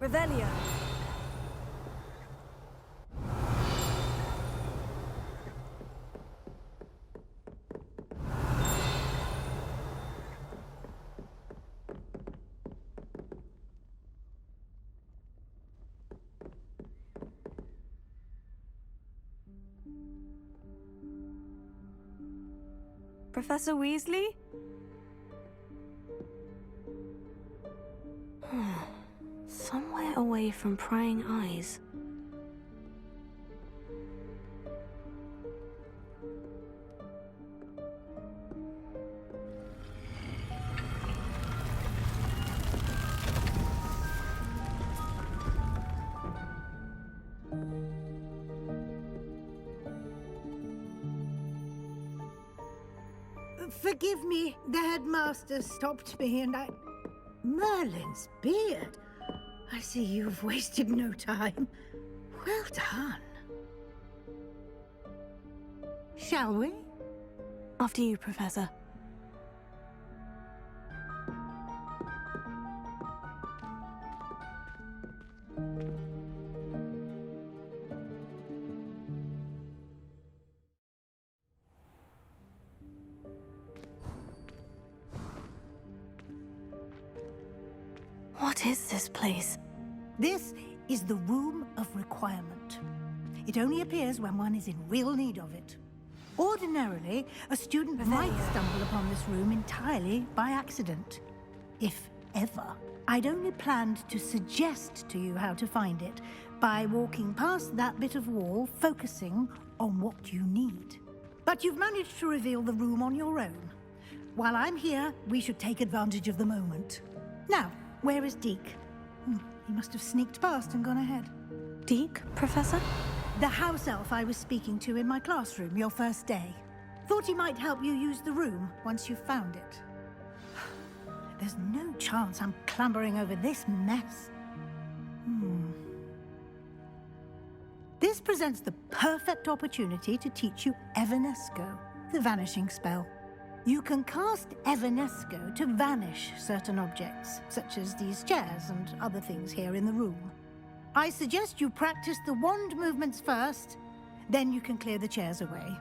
Revelio. Professor Weasley? Somewhere away from prying eyes. Forgive me, the headmaster stopped me and I... Merlin's beard! I see you've wasted no time. Well done. Shall we? After you, Professor. What is this place? This is the Room of Requirement. It only appears when one is in real need of it. Ordinarily, a student might stumble upon this room entirely by accident. If ever. I'd only planned to suggest to you how to find it by walking past that bit of wall, focusing on what you need. But you've managed to reveal the room on your own. While I'm here, we should take advantage of the moment. Now, where is Deke? He must have sneaked past and gone ahead. Deke, Professor? The house elf I was speaking to in my classroom your first day. Thought he might help you use the room once you've found it. There's no chance I'm clambering over this mess. This presents the perfect opportunity to teach you Evanesco, the vanishing spell. You can cast Evanesco to vanish certain objects, such as these chairs and other things here in the room. I suggest you practice the wand movements first, then you can clear the chairs away.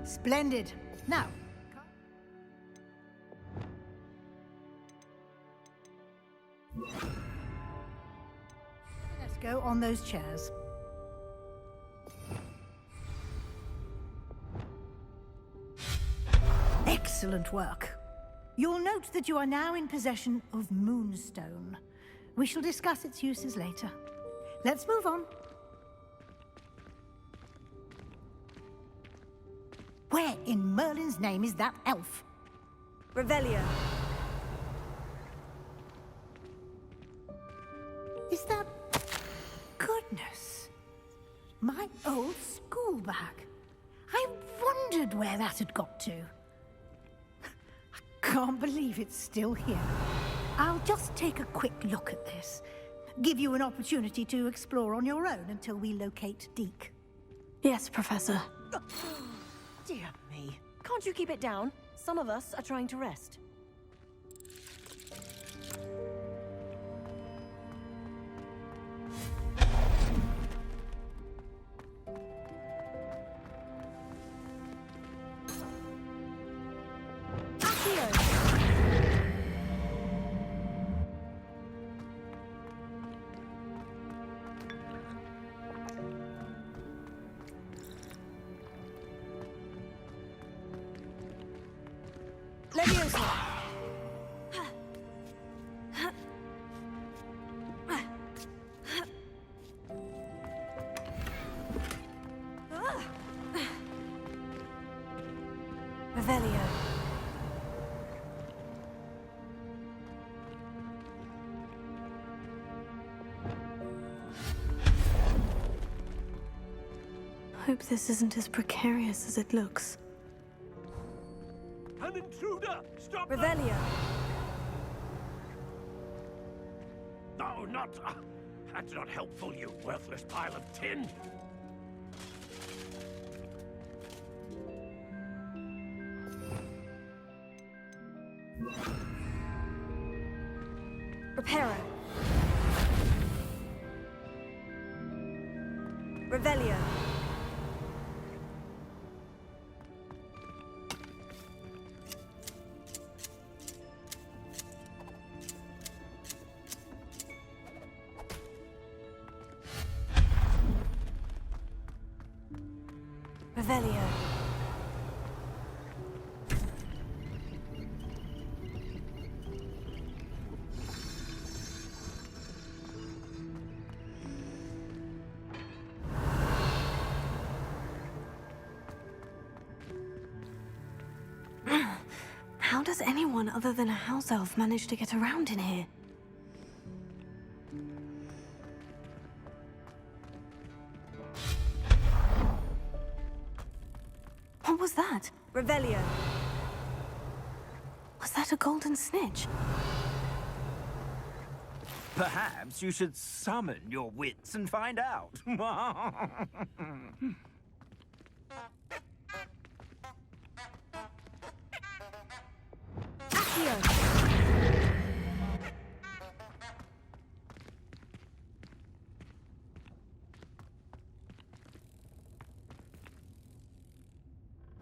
Splendid. Now, let's go on those chairs. Excellent work. You'll note that you are now in possession of Moonstone. We shall discuss its uses later. Let's move on. Where in Merlin's name is that elf? Revelio. Is that... Goodness. My old school bag. I wondered where that had got to. I can't believe it's still here. I'll just take a quick look at this. Give you an opportunity to explore on your own until we locate Deke. Yes, Professor. Dear me. Can't you keep it down? Some of us are trying to rest. Revelio. Hope this isn't as precarious as it looks. An intruder! Stop them! Revelio. No, not... that's not helpful, you worthless pile of tin! Reparo. Revelio. Revelio. How does anyone other than a house elf manage to get around in here? What was that? Revelio. Was that a golden snitch? Perhaps you should summon your wits and find out.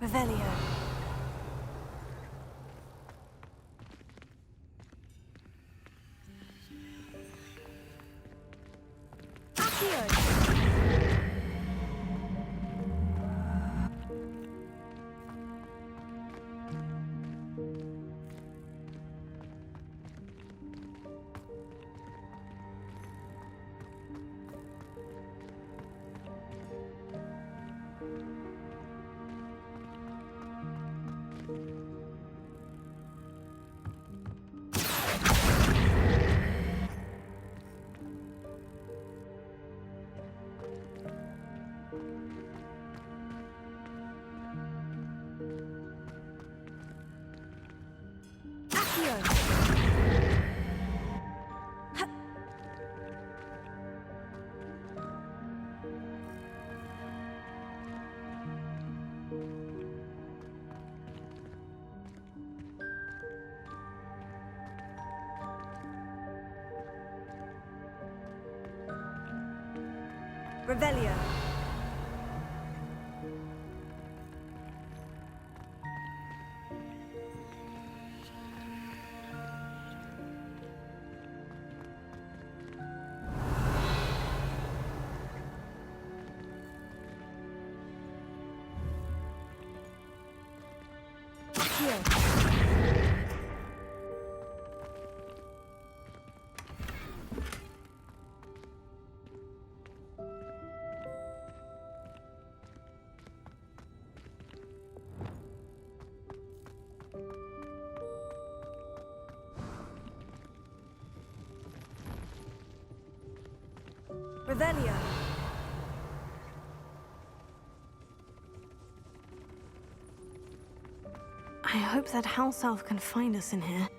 Revelio. Revelio. Revelio. I hope that house elf can find us in here.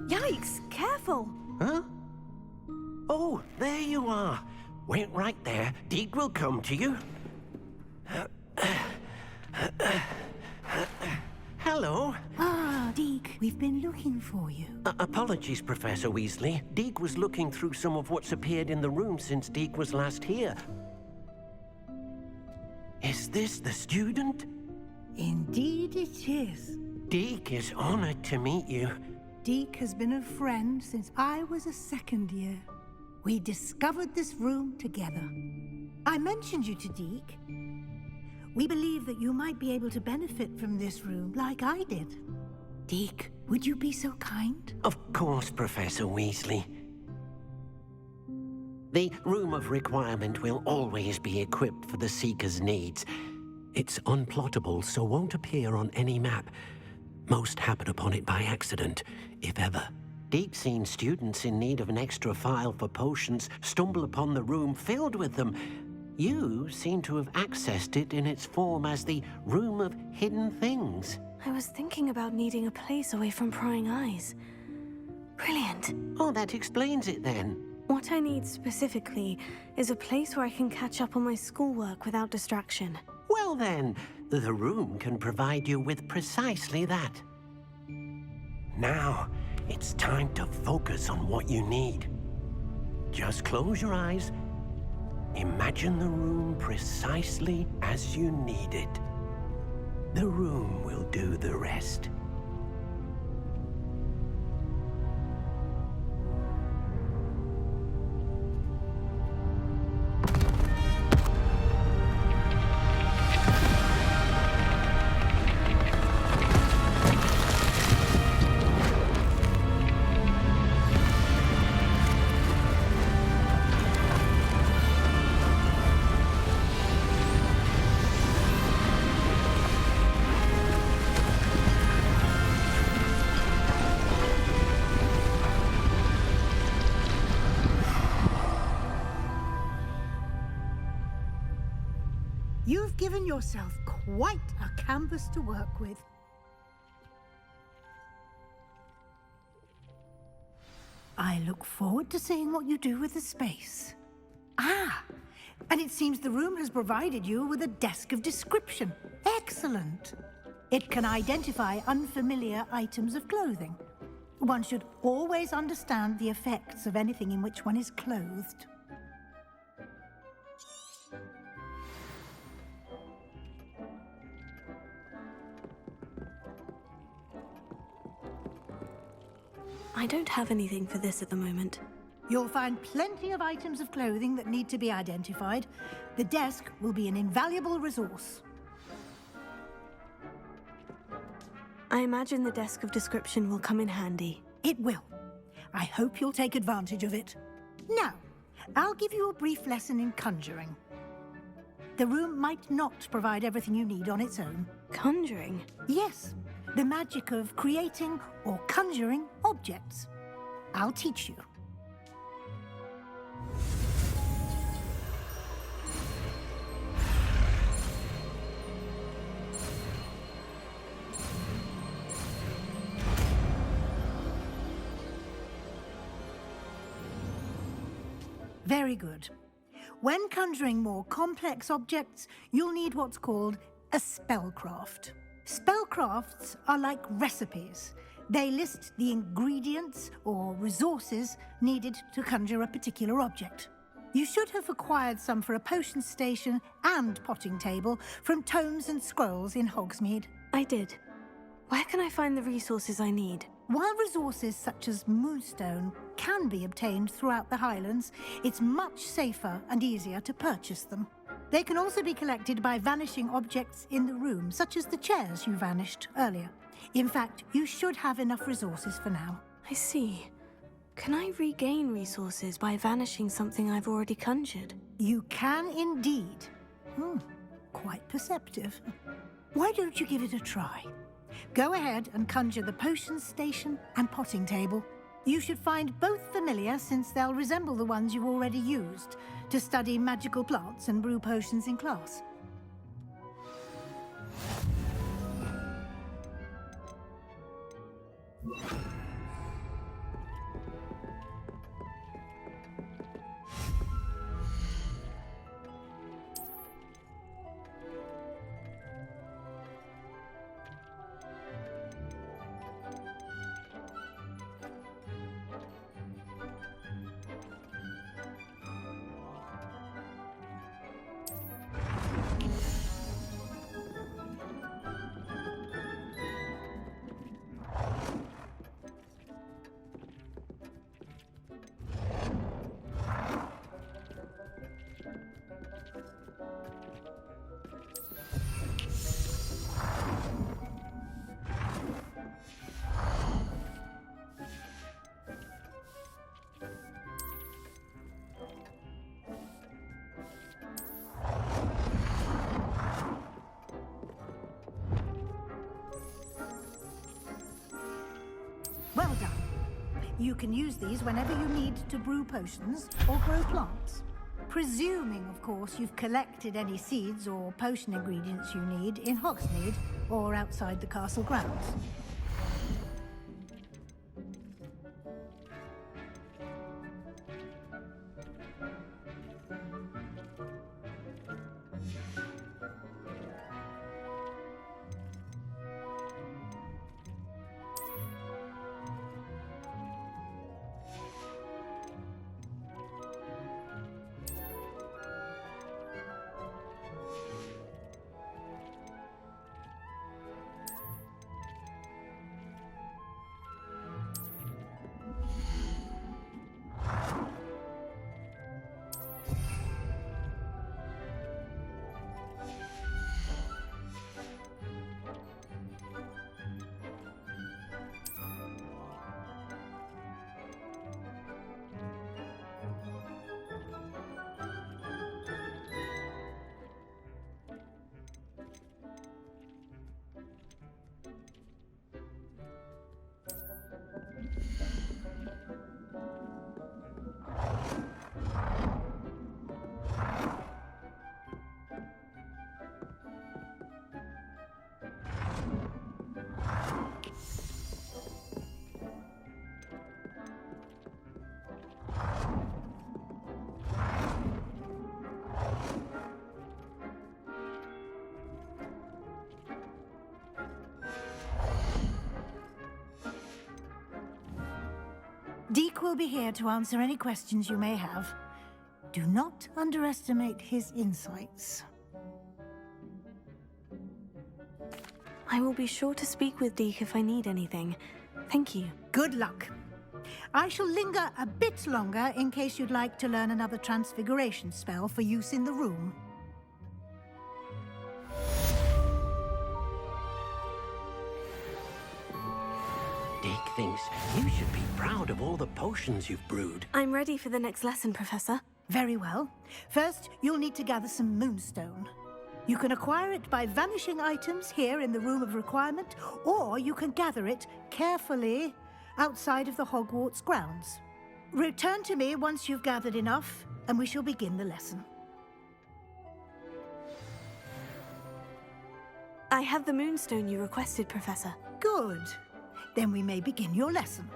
Yikes! Careful! Huh? Oh, there you are. Wait right there. Deek will come to you. Hello. Ah, Deke, we've been looking for you. Apologies, Professor Weasley. Deek was looking through some of what's appeared in the room since Deek was last here. Is this the student? Indeed it is. Deek is honored to meet you. Deke has been a friend since I was a second year. We discovered this room together. I mentioned you to Deke. We believe that you might be able to benefit from this room like I did. Deke, would you be so kind? Of course, Professor Weasley. The Room of Requirement will always be equipped for the Seeker's needs. It's unplottable, so won't appear on any map. Most happen upon it by accident, if ever. Deke's seen students in need of an extra file for potions stumble upon the room filled with them. You seem to have accessed it in its form as the Room of Hidden Things. I was thinking about needing a place away from prying eyes. Brilliant. Oh, that explains it then. What I need specifically is a place where I can catch up on my schoolwork without distraction. Well then, the room can provide you with precisely that. Now, it's time to focus on what you need. Just close your eyes. Imagine the room precisely as you need it. The room will do the rest. You've given yourself quite a canvas to work with. I look forward to seeing what you do with the space. Ah, and it seems the room has provided you with a desk of description. Excellent. It can identify unfamiliar items of clothing. One should always understand the effects of anything in which one is clothed. I don't have anything for this at the moment. You'll find plenty of items of clothing that need to be identified. The desk will be an invaluable resource. I imagine the desk of description will come in handy. It will. I hope you'll take advantage of it. Now, I'll give you a brief lesson in conjuring. The room might not provide everything you need on its own. Conjuring? Yes, the magic of creating or conjuring objects. I'll teach you. Very good. When conjuring more complex objects, you'll need what's called a spellcraft. Spellcrafts are like recipes. They list the ingredients or resources needed to conjure a particular object. You should have acquired some for a potion station and potting table from tomes and scrolls in Hogsmeade. I did. Where can I find the resources I need? While resources such as moonstone can be obtained throughout the Highlands, it's much safer and easier to purchase them. They can also be collected by vanishing objects in the room, such as the chairs you vanished earlier. In fact, you should have enough resources for now. I see. Can I regain resources by vanishing something I've already conjured? You can indeed. Quite perceptive. Why don't you give it a try? Go ahead and conjure the potion station and potting table. You should find both familiar, since they'll resemble the ones you've already used to study magical plants and brew potions in class. You can use these whenever you need to brew potions or grow plants. Presuming, of course, you've collected any seeds or potion ingredients you need in Hogsmeade or outside the castle grounds. Deke will be here to answer any questions you may have. Do not underestimate his insights. I will be sure to speak with Deke if I need anything. Thank you. Good luck. I shall linger a bit longer in case you'd like to learn another transfiguration spell for use in the room. Dick thinks you should be proud of all the potions you've brewed. I'm ready for the next lesson, Professor. Very well. First, you'll need to gather some moonstone. You can acquire it by vanishing items here in the Room of Requirement, or you can gather it carefully outside of the Hogwarts grounds. Return to me once you've gathered enough, and we shall begin the lesson. I have the moonstone you requested, Professor. Good. Then we may begin your lesson.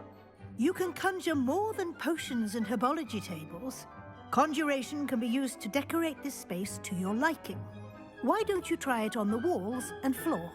You can conjure more than potions and herbology tables. Conjuration can be used to decorate this space to your liking. Why don't you try it on the walls and floor?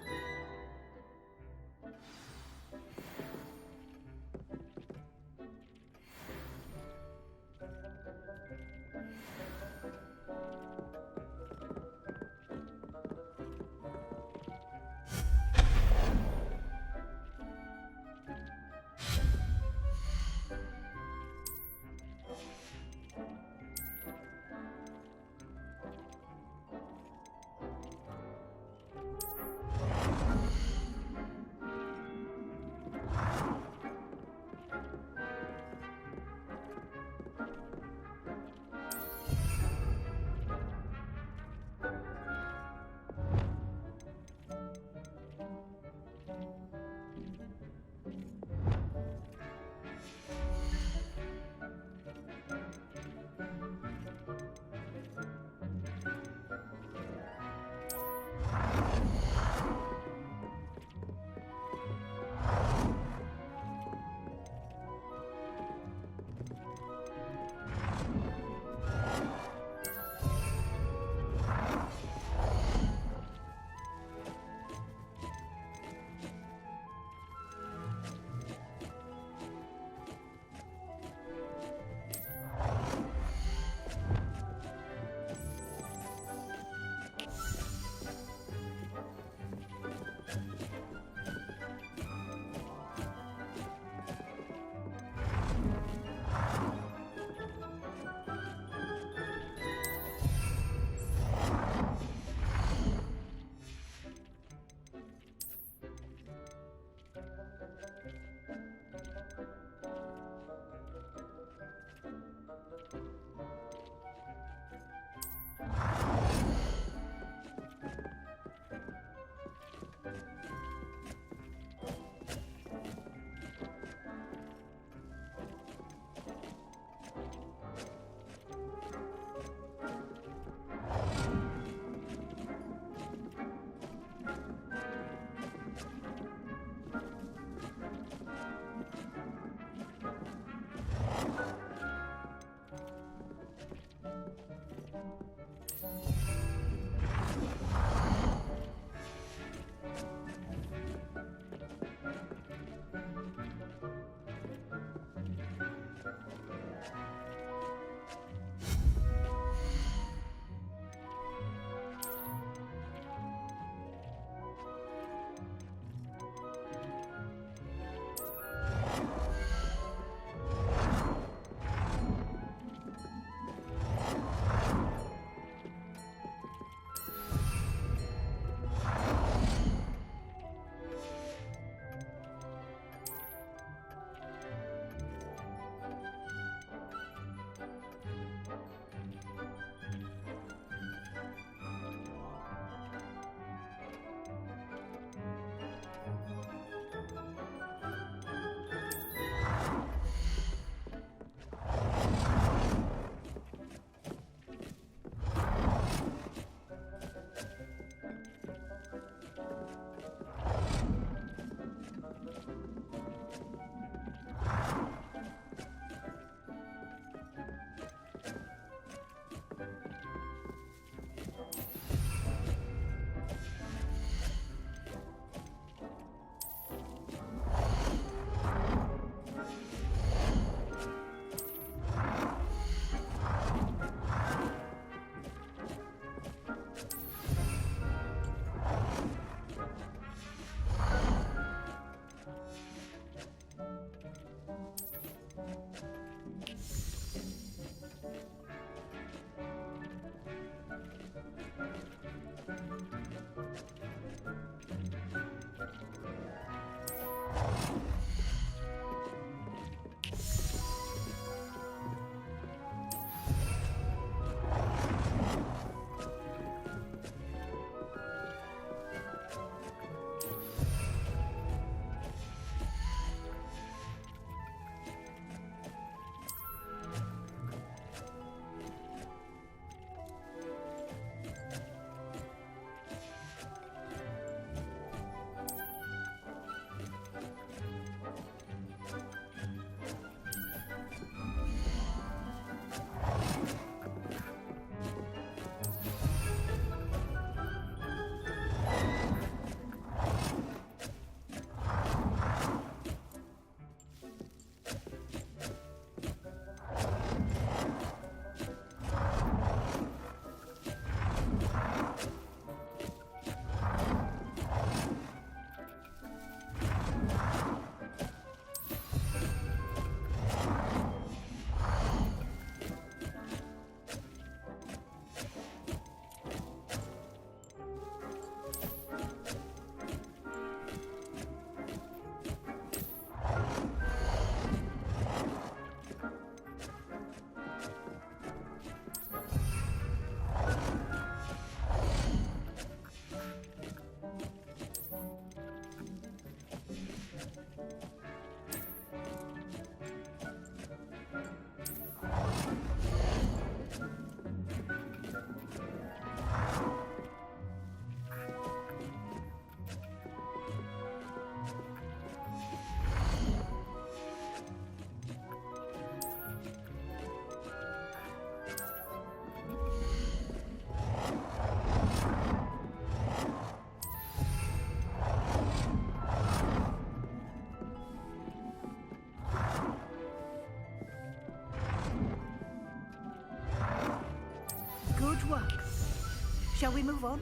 Shall we move on?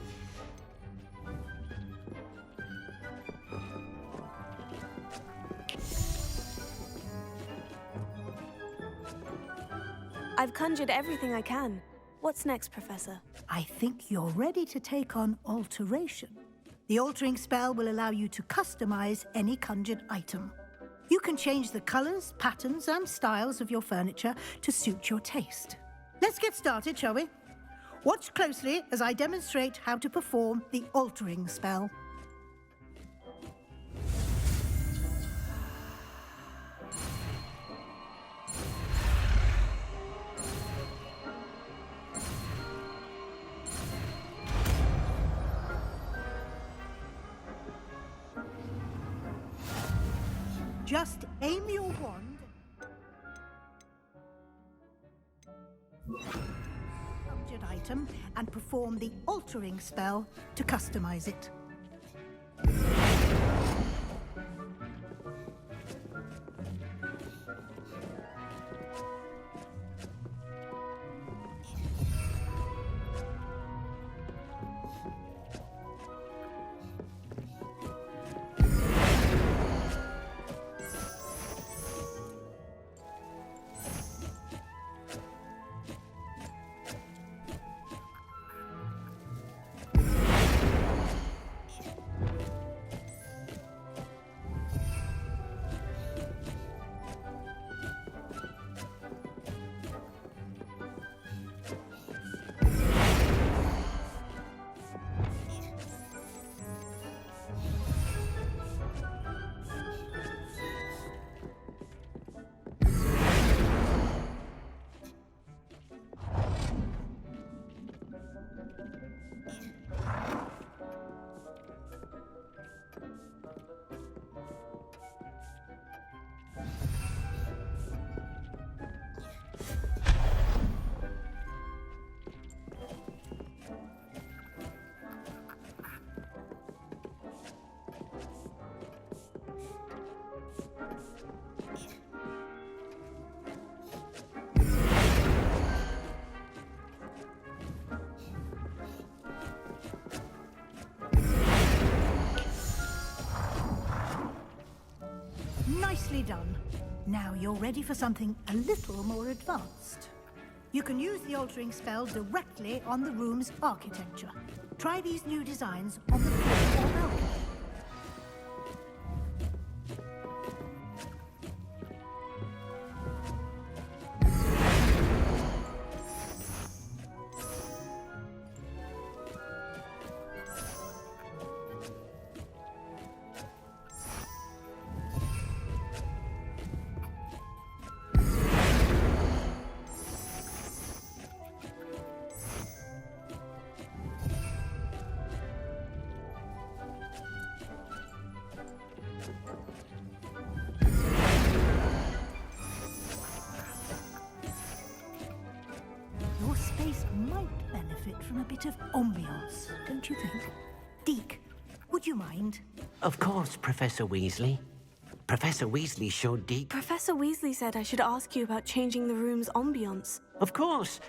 I've conjured everything I can. What's next, Professor? I think you're ready to take on alteration. The altering spell will allow you to customize any conjured item. You can change the colors, patterns, and styles of your furniture to suit your taste. Let's get started, shall we? Watch closely as I demonstrate how to perform the altering spell. Just aim your wand, conjured item, and perform the altering spell to customize it. Nicely done. Now you're ready for something a little more advanced. You can use the altering spell directly on the room's architecture. Try these new designs on the floor or balcony. Your space might benefit from a bit of ambiance, don't you think? Deke, would you mind? Of course, Professor Weasley. Professor Weasley showed Deke. Professor Weasley said I should ask you about changing the room's ambiance. Of course.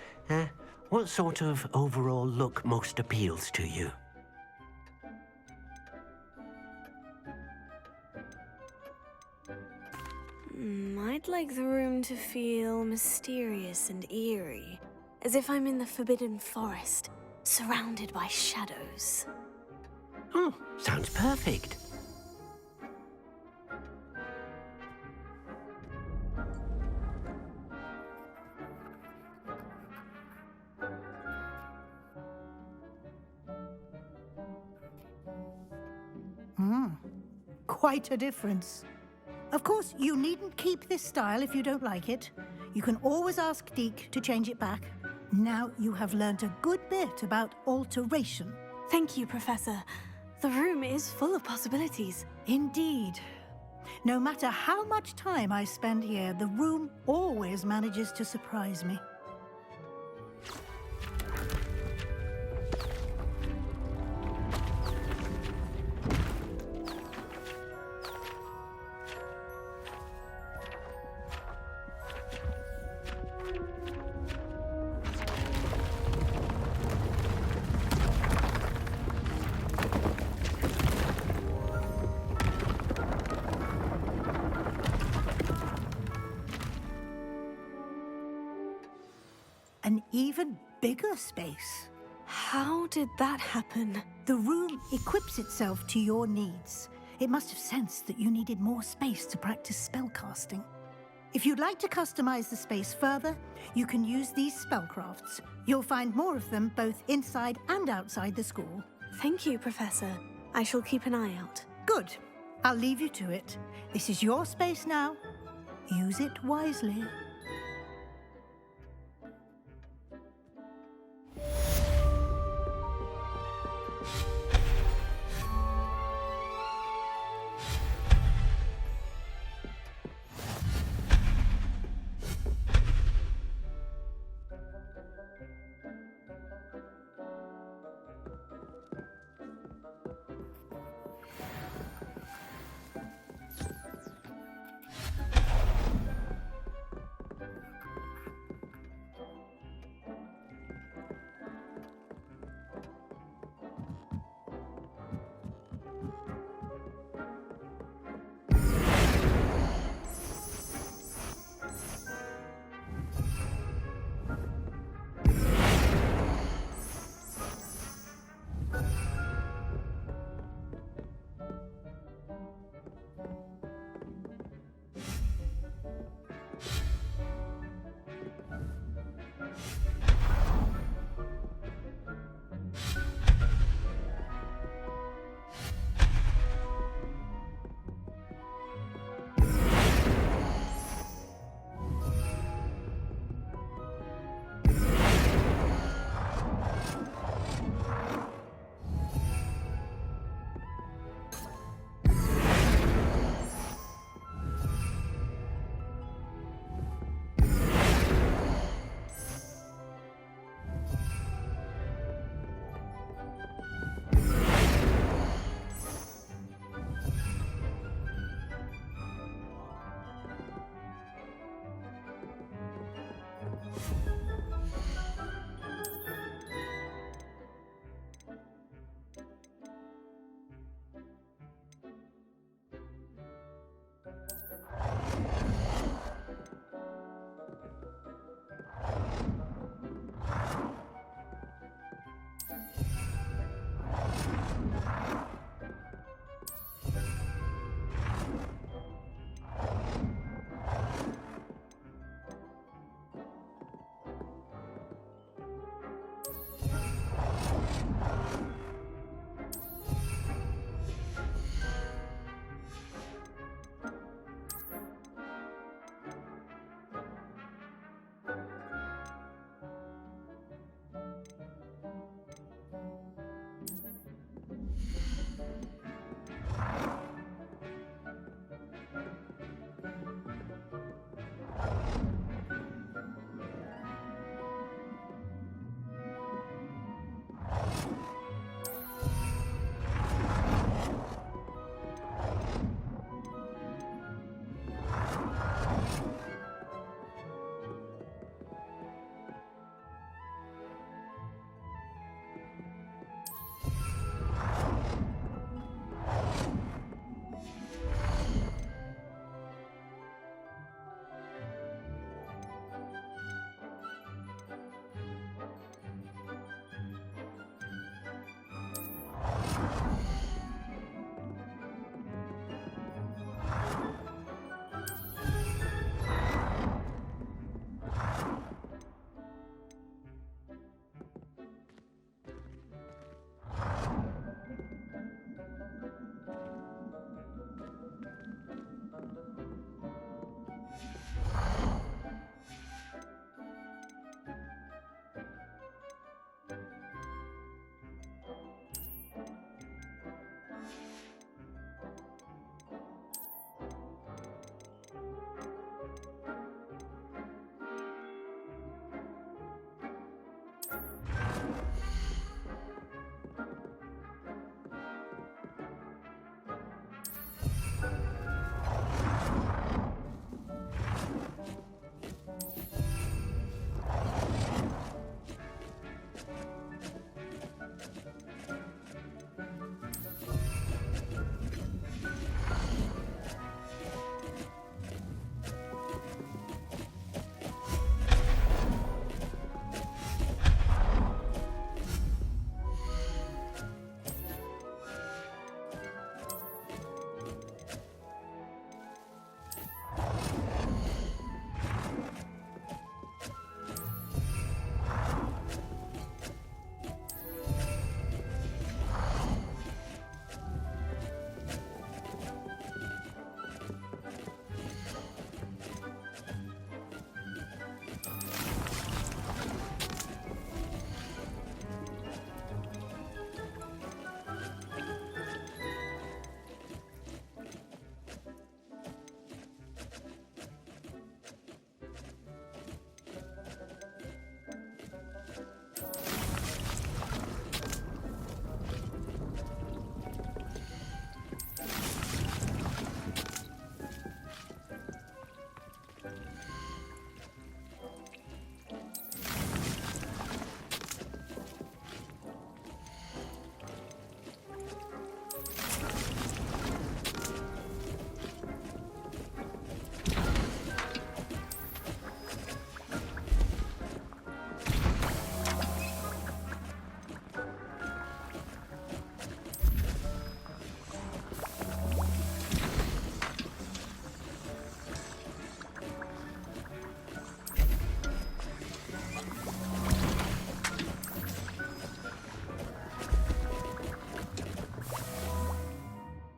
What sort of overall look most appeals to you? I'd like the room to feel mysterious and eerie, as if I'm in the Forbidden Forest, surrounded by shadows. Oh, sounds perfect. Quite a difference. Of course, you needn't keep this style if you don't like it. You can always ask Deke to change it back. Now you have learnt a good bit about alteration. Thank you, Professor. The room is full of possibilities. Indeed. No matter how much time I spend here, the room always manages to surprise me. an even bigger space. How did that happen? The room equips itself to your needs. It must have sensed that you needed more space to practice spellcasting. If you'd like to customize the space further, you can use these spellcrafts. You'll find more of them both inside and outside the school. Thank you, Professor. I shall keep an eye out. Good. I'll leave you to it. This is your space now. Use it wisely.